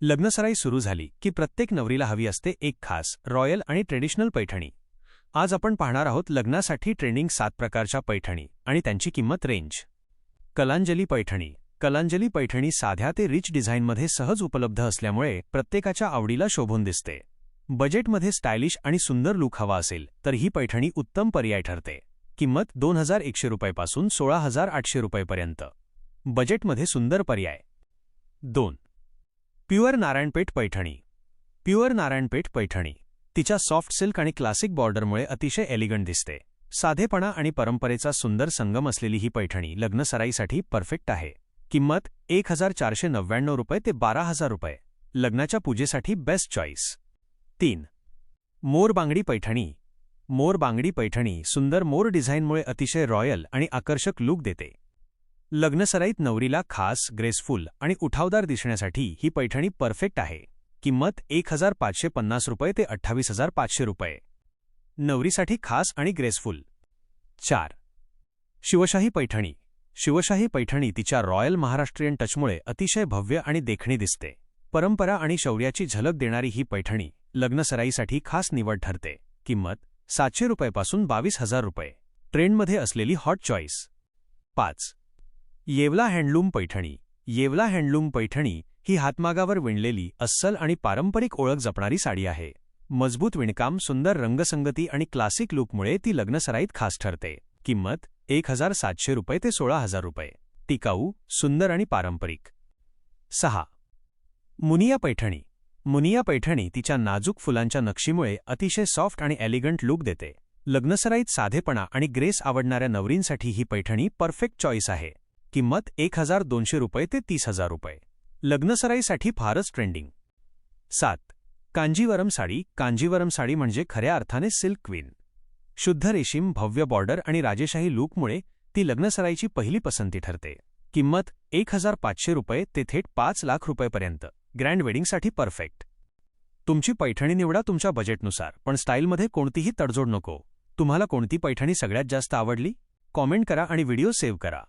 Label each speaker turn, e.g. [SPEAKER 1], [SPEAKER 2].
[SPEAKER 1] लग्नसराई सुरू झाली की प्रत्येक नवरीला हवी असते एक खास रॉयल आणि ट्रेडिशनल पैठणी. आज आपण पाहणार आहोत लग्नासाठी ट्रेंडिंग 7 प्रकारच्या पैठणी आणि त्यांची किंमत रेंज. कलांजली पैठणी. कलांजली पैठणी साध्या ते रिच डिझाईनमध्ये सहज उपलब्ध असल्यामुळे प्रत्येकाच्या आवडीला शोभून दिसते. बजेटमध्ये स्टायलिश आणि सुंदर लुक हवा असेल तर ही पैठणी उत्तम पर्याय ठरते. किंमत 2100 रुपयापासून 16800 रुपयेपर्यंत. बजेटमध्ये सुंदर पर्याय. 2. प्युअर नारायणपेठ पैठणी. प्युअर नारायणपेठ पैठणी तिच्या सॉफ्ट सिल्क आणि क्लासिक बॉर्डरमुळे अतिशय एलिगंट दिसते. साधेपणा आणि परंपरेचा सुंदर संगम असलेली ही पैठणी लग्नसराईसाठी परफेक्ट आहे. किंमत 1499 रुपये ते 12000 रुपये. लग्नाच्या पूजेसाठी बेस्ट चॉईस. 3. मोर बांगडी पैठणी. मोर बांगडी पैठणी सुंदर मोर डिझाईनमुळे अतिशय रॉयल आणि आकर्षक लुक देते. लग्नसराईत नवरीला खास, ग्रेसफुल आणि उठावदार दिसण्यासाठी ही पैठणी परफेक्ट आहे. किंमत 1550 रुपये ते 28500 रुपये. नवरीसाठी खास आणि ग्रेसफुल. 4. शिवशाही पैठणी. शिवशाही पैठणी तिच्या रॉयल महाराष्ट्रीयन टचमुळे अतिशय भव्य आणि देखणी दिसते. परंपरा आणि शौर्याची झलक देणारी ही पैठणी लग्नसराईसाठी खास निवड ठरते. किंमत 700 रुपयापासून 22000 रुपये. ट्रेंडमध्ये असलेली hot choice. 5. Yeola handloom Paithani. Yeola handloom Paithani ही हातमागावर विणलेली अस्सल आणि पारंपरिक ओळख जपणारी साडी आहे. मजबूत विणकाम, सुंदर रंगसंगती आणि क्लासिक लुकमुळे ती लग्नसराईत खास ठरते. किंमत 1700 रुपये ते 16000 रुपये. टिकाऊ, सुंदर आणि पारंपरिक. 6. मुनिया पैठणी. मुनिया पैठणी तिच्या नाजूक फुलांच्या नक्षीमुळे अतिशय सॉफ्ट आणि एलिगंट लुक देते. लग्नसराईत साधेपणा आणि ग्रेस आवडणाऱ्या नवरींसाठी ही पैठणी परफेक्ट चॉईस आहे. किंमत 1200 रुपये ते 30000 रुपये. लग्नसराईसाठी फारच ट्रेंडिंग. 7. कांजीवरम साडी. कांजीवरम साडी म्हणजे खऱ्या अर्थाने सिल्क क्वीन. शुद्ध रेशीम, भव्य बॉर्डर आणि राजेशाही लुकमुळे ती लग्नसराईची पहिली पसंती ठरते. किंमत 1500 रुपये ते थेट 5 लाख रुपयेपर्यंत. ग्रँड वेडिंगसाठी परफेक्ट. तुमची पैठणी निवडा तुमच्या बजेटनुसार, पण स्टाईलमध्ये कोणतीही तडजोड नको. तुम्हाला कोणती पैठणी सगळ्यात जास्त आवडली? कॉमेंट करा आणि व्हिडिओ सेव्ह करा.